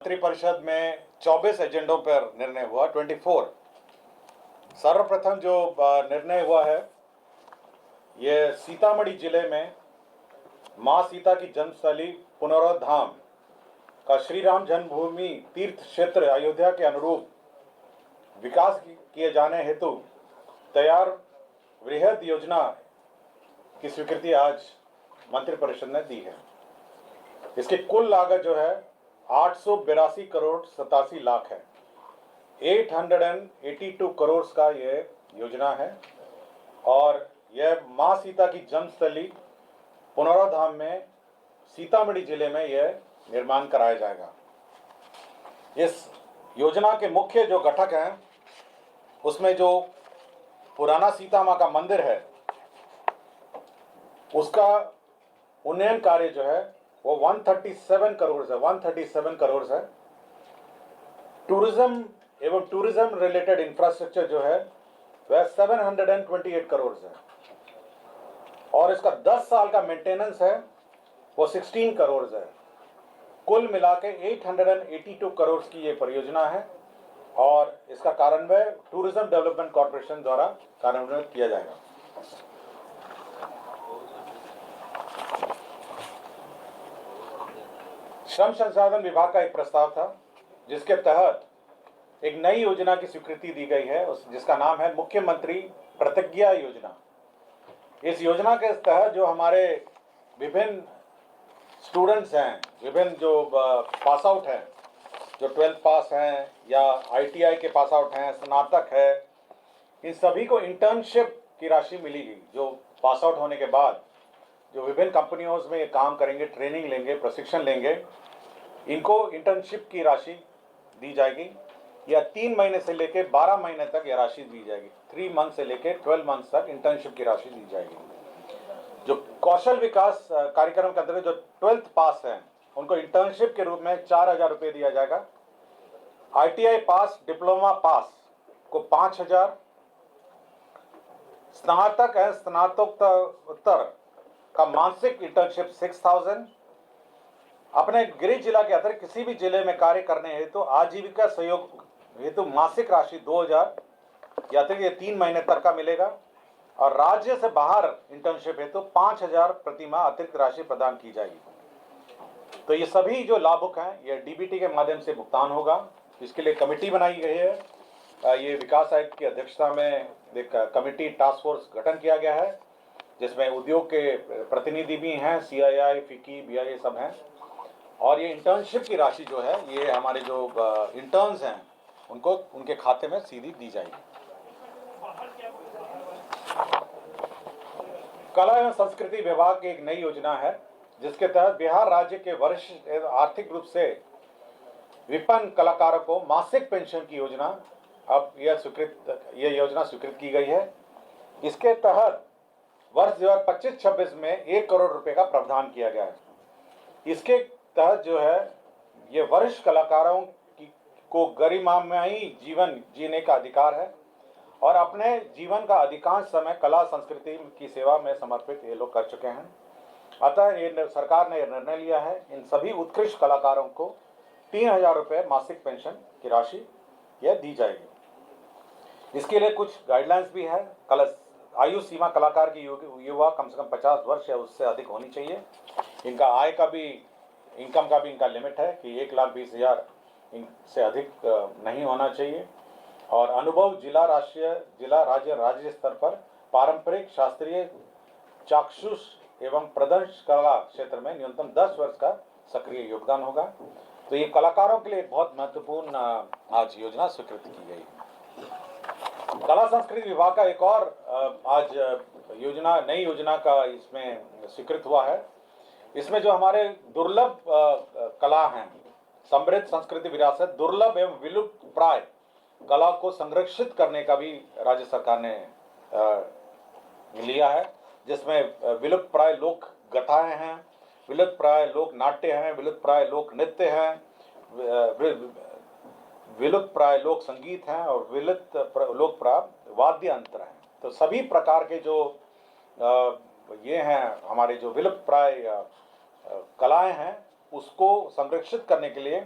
मंत्रिपरिषद में 24 एजेंडों पर निर्णय हुआ। 24 सर्वप्रथम जो निर्णय हुआ है, ये सीतामढ़ी जिले में मां सीता की जन्मस्थली पुनौरा धाम का श्री राम जन्मभूमि तीर्थ क्षेत्र अयोध्या के अनुरूप विकास किए जाने हेतु तैयार वृहद योजना की स्वीकृति आज मंत्रिपरिषद ने दी है। इसकी कुल लागत जो है 882 करोड़ 87 लाख है। 882 करोड़ का ये योजना है और यह मां सीता की जन्मस्थली पुनौरा धाम में सीतामढ़ी जिले में यह निर्माण कराया जाएगा। इस योजना के मुख्य जो घटक हैं, उसमें जो पुराना सीता मां का मंदिर है, उसका उन्नयन कार्य जो है वो 137 करोड़ है। टूरिज्म एवं टूरिज्म रिलेटेड इंफ्रास्ट्रक्चर जो है वह 728 करोड़ है और इसका 10 साल का मेंटेनेंस है वो 16 करोड़ है। कुल मिला के 882 करोड़ की ये परियोजना है और इसका कार्यान्वयन टूरिज्म डेवलपमेंट कॉर्पोरेशन द्वारा कार्यान्वयन किया जाएगा। श्रम संसाधन विभाग का एक प्रस्ताव था जिसके तहत एक नई योजना की स्वीकृति दी गई है, जिसका नाम है मुख्यमंत्री प्रतिज्ञा योजना। इस योजना के तहत जो हमारे विभिन्न स्टूडेंट्स हैं, विभिन्न जो पास आउट हैं, जो 12th पास हैं या ITI के पास आउट हैं, स्नातक है, इन सभी को इंटर्नशिप की राशि मिलेगी। जो पास आउट होने के बाद जो विभिन्न कंपनियों में काम करेंगे, ट्रेनिंग लेंगे, प्रशिक्षण लेंगे, इनको इंटर्नशिप की राशि दी जाएगी या 3 महीने से लेकर 12 महीने तक यह राशि दी जाएगी। 3 मंथ से लेकर 12 मंथ तक इंटर्नशिप की राशि दी जाएगी। जो कौशल विकास कार्यक्रम के अंतर्गत जो 12th पास हैं, उनको इंटर्नशिप के रूप में 4,000 रुपये दिया जाएगा। ITI पास, डिप्लोमा पास को 5,000, स्नातक है, स्नातकोत्तर का मासिक इंटर्नशिप 6,000। अपने गृह जिला के अतिरिक्त किसी भी जिले में कार्य करने हेतु तो आजीविका सहयोग हेतु मासिक राशि 2,000 या अतिरिक्त ये 3 महीने तक का मिलेगा और राज्य से बाहर इंटर्नशिप हेतु 5,000 प्रति माह अतिरिक्त राशि प्रदान की जाएगी। तो ये सभी जो लाभुक हैं, ये DBT के माध्यम से भुगतान होगा। इसके लिए कमेटी बनाई गई है। ये विकास आयुक्त की अध्यक्षता में एक कमेटी टास्क फोर्स गठन किया गया है, जिसमें उद्योग के प्रतिनिधि भी हैं, CII, FICCI, BIA सब हैं। और ये इंटर्नशिप की राशि जो है, ये हमारे जो इंटर्न्स हैं उनको उनके खाते में सीधी दी जाएगी। कला एवं संस्कृति विभाग की एक नई योजना है, जिसके तहत बिहार राज्य के वरिष्ठ आर्थिक रूप से विपन्न कलाकारों को मासिक पेंशन की योजना अब यह योजना स्वीकृत की गई है। इसके तहत वर्ष 2025-26 में 1 करोड़ रुपए का प्रावधान किया गया है। इसके तहत जो है, ये वरिष्ठ कलाकारों को गरिमामयी जीवन जीने का अधिकार है और अपने जीवन का अधिकांश समय कला संस्कृति की सेवा में समर्पित ये लोग कर चुके हैं। अतः ये सरकार ने निर्णय लिया है, इन सभी उत्कृष्ट कलाकारों को 3,000 रुपये मासिक पेंशन की राशि यह दी जाएगी। इसके लिए कुछ गाइडलाइंस भी है। आयु सीमा कलाकार की युवा कम से कम 50 वर्ष या उससे अधिक होनी चाहिए। इनका आय का भी, इनकम का भी इनका लिमिट है कि 1,20,000 से अधिक नहीं होना चाहिए और अनुभव जिला, राज्य स्तर पर पारंपरिक, शास्त्रीय, चाक्षुष एवं प्रदर्शन कला क्षेत्र में न्यूनतम 10 वर्ष का सक्रिय योगदान होगा। तो ये कलाकारों के लिए बहुत महत्वपूर्ण आज योजना स्वीकृत की गई। कला संस्कृति विभाग का एक और आज नई योजना का इसमें स्वीकृत हुआ है। इसमें जो हमारे दुर्लभ कला हैं, समृद्ध संस्कृति विरासत, दुर्लभ एवं विलुप्त प्राय कला को संरक्षित करने का भी राज्य सरकार ने लिया है, जिसमें विलुप्त प्राय लोक गाथाएं हैं, विलुप्त प्राय लोक नाट्य हैं, विलुप्त प्राय लोक नृत्य हैं, विलुप्त प्राय लोक संगीत हैं और विलुप्त लोक प्राय वाद्य यंत्र हैं। तो सभी प्रकार के जो ये हैं हमारे जो विलुप्त प्राय कलाएं हैं, उसको संरक्षित करने के लिए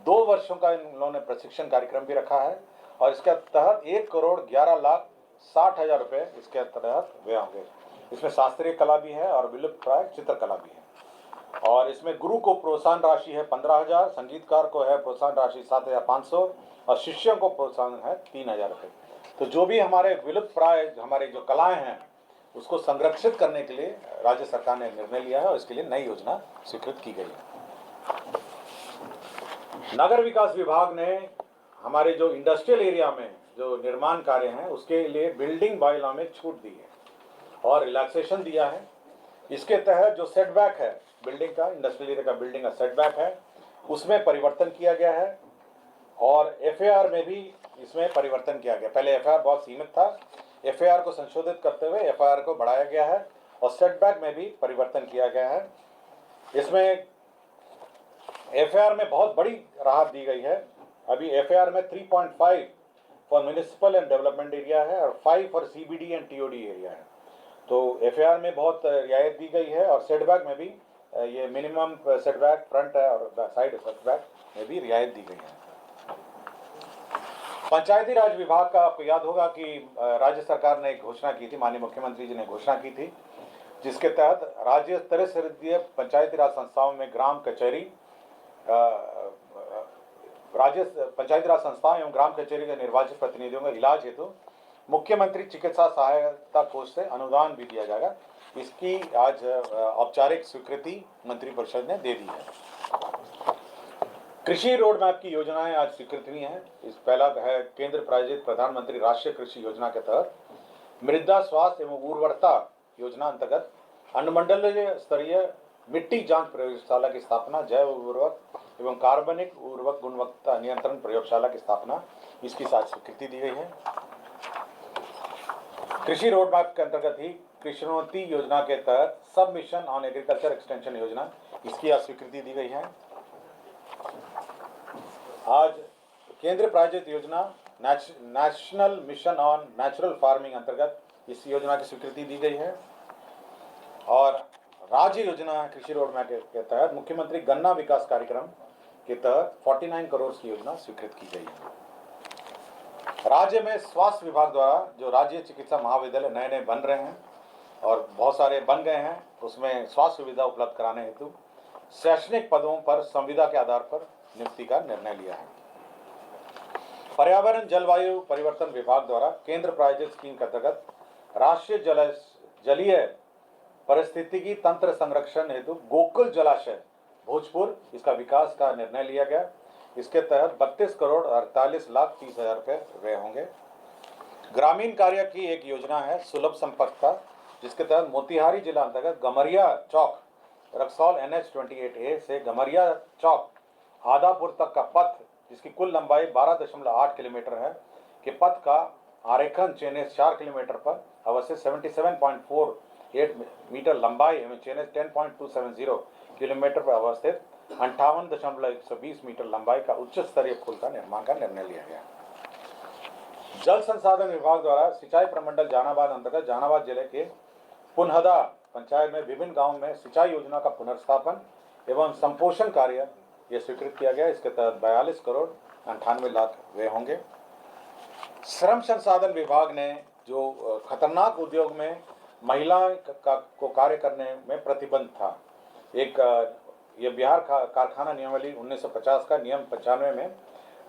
2 वर्षों का इन लोगों ने प्रशिक्षण कार्यक्रम भी रखा है और इसके तहत 1,11,60,000 रुपये इसके तहत वे होंगे। इसमें शास्त्रीय कला भी है और विलुप्त प्राय चित्रकला भी है। और इसमें गुरु को प्रोत्साहन राशि है 15,000, संगीतकार को है प्रोत्साहन राशि 7,500 और शिष्यों को प्रोत्साहन है 3,000 रुपये। तो जो भी हमारे विलुप्त प्राय हमारे जो कलाएं हैं उसको संरक्षित करने के लिए राज्य सरकार ने निर्णय लिया है और इसके लिए नई योजना स्वीकृत की गई है। नगर विकास विभाग ने हमारे जो इंडस्ट्रियल एरिया में जो निर्माण कार्य हैं उसके लिए बिल्डिंग बायलॉ में छूट दी है और रिलैक्सेशन दिया है। इसके तहत जो सेटबैक है बिल्डिंग का, इंडस्ट्रियल एरिया का बिल्डिंग का सेटबैक है, उसमें परिवर्तन किया गया है और एफएआर में भी इसमें परिवर्तन किया गया। पहले एफआईआर बहुत सीमित था, एफआईआर को संशोधित करते हुए एफआईआर को बढ़ाया गया है और सेटबैक में भी परिवर्तन किया गया है। इसमें एफआईआर में बहुत बड़ी राहत दी गई है। अभी एफआईआर में 3.5 for municipal and development area है और 5 for CBD and TOD area है। तो एफआईआर में बहुत रियायत दी गई है और सेटबैक में भी ये मिनिमम सेटबैक फ्रंट है और साइड सेटबैक में भी रियायत दी गई है। पंचायती राज विभाग का आपको याद होगा कि राज्य सरकार ने एक घोषणा की थी, माननीय मुख्यमंत्री जी ने घोषणा की थी, जिसके तहत राज्य स्तरीय पंचायती राज संस्थाओं में ग्राम कचहरी राज्य पंचायती राज संस्थाओं एवं ग्राम कचहरी के निर्वाचित प्रतिनिधियों का इलाज हेतु मुख्यमंत्री चिकित्सा सहायता कोष से अनुदान भी दिया जाएगा। इसकी आज औपचारिक स्वीकृति मंत्रिपरिषद ने दे दी है। कृषि रोड मैप की योजनाएं आज स्वीकृत हुई हैं। इस पहला है केंद्र प्रायोजित प्रधानमंत्री राष्ट्रीय कृषि योजना के तहत मृदा स्वास्थ्य एवं उर्वरता योजना अंतर्गत अनुमंडलीय स्तरीय मिट्टी जांच प्रयोगशाला की स्थापना, जैव उर्वरक एवं कार्बनिक उर्वरक गुणवत्ता नियंत्रण प्रयोगशाला की स्थापना, इसकी आज स्वीकृति दी गई है। कृषि रोड मैप के अंतर्गत ही कृषिनोन्नति योजना के तहत सब मिशन ऑन एग्रीकल्चर एक्सटेंशन योजना, इसकी आज स्वीकृति दी गई है। आज केंद्र प्रायोजित योजना national mission on natural farming अंतर्गत इस योजना की स्वीकृति दी गई है और राज्य योजना कृषि रोड मैप के तहत मुख्यमंत्री गन्ना विकास कार्यक्रम के तहत 49 करोड़ की योजना स्वीकृत की गई है। राज्य में स्वास्थ्य विभाग द्वारा जो राज्य चिकित्सा महाविद्यालय नए नए बन रहे हैं और बहुत सारे बन गए हैं, उसमें स्वास्थ्य सुविधा उपलब्ध कराने हेतु शैक्षणिक पदों पर संविदा के आधार पर नियुक्ति का निर्णय लिया है। पर्यावरण जलवायु परिवर्तन विभाग द्वारा केंद्र प्रायोजित स्कीम के अंतर्गत राष्ट्रीय जलीय परिस्थितिकी तंत्र संरक्षण हेतु गोकुल जलाशय भोजपुर, इसका विकास का निर्णय लिया गया। इसके तहत 32,48,30,30,000 रुपये व्यय होंगे। ग्रामीण कार्य की एक योजना है सुलभ संपर्क का, जिसके तहत मोतिहारी जिला अंतर्गत गमरिया चौक रक्सौल NH-28A से गमरिया चौक आदापुर तक का पथ, जिसकी कुल लंबाई 12.8 किलोमीटर है, के पथ का आरेखन चेनेस 4 किलोमीटर पर अवस्थित 77.48 मीटर लंबाई एवं चेनेस 10.270 किलोमीटर पर अवस्थित 58.120 मीटर लंबाई का उच्च स्तरीय पुल का निर्माण का निर्णय लिया गया। जल संसाधन विभाग द्वारा सिंचाई प्रमंडल जहानाबाद अंतर्गत जहानाबाद जिले के पुनहदा पंचायत में विभिन्न गांवों में सिंचाई योजना का पुनर्स्थापन एवं संपोषण कार्य ये स्वीकृत किया गया। इसके तहत 42 करोड़ 98 लाख व्यय होंगे। श्रम संसाधन विभाग ने जो खतरनाक उद्योग में महिलाओं को कार्य करने में प्रतिबंध था, एक ये बिहार कारखाना नियमावली 1950 का नियम 95 में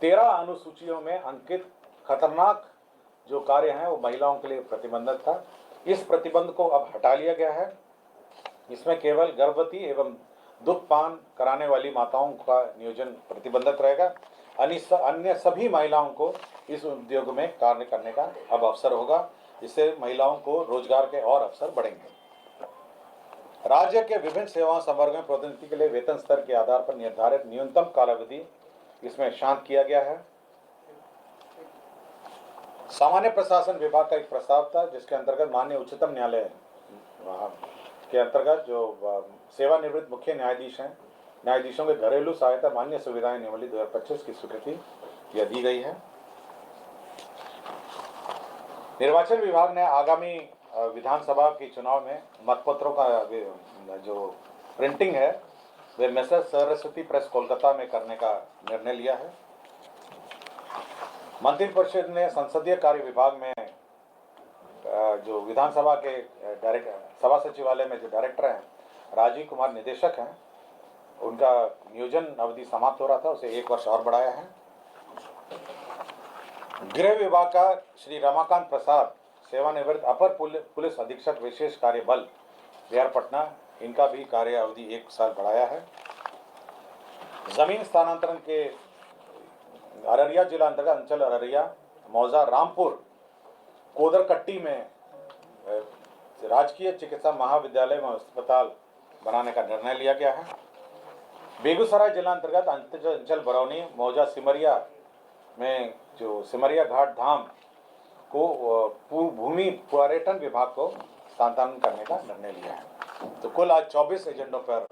13 अनुसूचियों में अंकित खतरनाक जो कार्य हैं वो महिलाओं के लिए प्रतिबंधित था। इस प्रतिबंध को अब हटा लिया गया है। इसमें केवल गर्भवती एवं दुग्धपान कराने वाली माताओं का नियोजन प्रतिबंधित रहेगा। अन्य सभी महिलाओं को इस उद्योग में कार्य करने का अब अवसर होगा। इससे महिलाओं को रोजगार के और अवसर बढ़ेंगे। राज्य के विभिन्न सेवा संवर्ग में प्रतिनिधि के लिए वेतन स्तर के आधार पर निर्धारित न्यूनतम कालावधि इसमें शांत किया गया है। सामान्य प्रशासन विभाग का एक प्रस्ताव था, जिसके अंतर्गत माननीय उच्चतम न्यायालय के अंतर्गत जो सेवानिवृत्त मुख्य न्यायाधीश हैं, न्यायाधीशों के घरेलू सहायता मान्य सुविधाएं नियमावली 2025 की स्वीकृति यह दी गई है। निर्वाचन विभाग ने आगामी विधानसभा के चुनाव में मतपत्रों का जो प्रिंटिंग है वे मिसेस सरस्वती प्रेस कोलकाता में करने का निर्णय लिया है। मंत्रिपरिषद ने संसदीय कार्य विभाग में जो विधानसभा के सभा सचिवालय में जो डायरेक्टर हैं राजीव कुमार निदेशक हैं, उनका नियोजन अवधि समाप्त हो रहा था, उसे 1 वर्ष और बढ़ाया है। गृह विभाग का श्री रमाकांत प्रसाद, सेवानिवृत्त अपर पुलिस अधीक्षक विशेष कार्य बल बिहार पटना, इनका भी कार्य अवधि 1 साल बढ़ाया है। जमीन स्थानांतरण के अररिया जिला अंतर्गत अंचल अररिया, मौजा, रामपुर, कोदरकट्टी में राजकीय चिकित्सा महाविद्यालय में अस्पताल बनाने का निर्णय लिया गया है। बेगूसराय जिला अंतर्गत अंचल बरौनी, मौजा, सिमरिया में जो सिमरिया घाट धाम को भूमि पर्यटन विभाग को स्थानांतरण करने का निर्णय लिया है। तो कुल आज 24 एजेंडों पर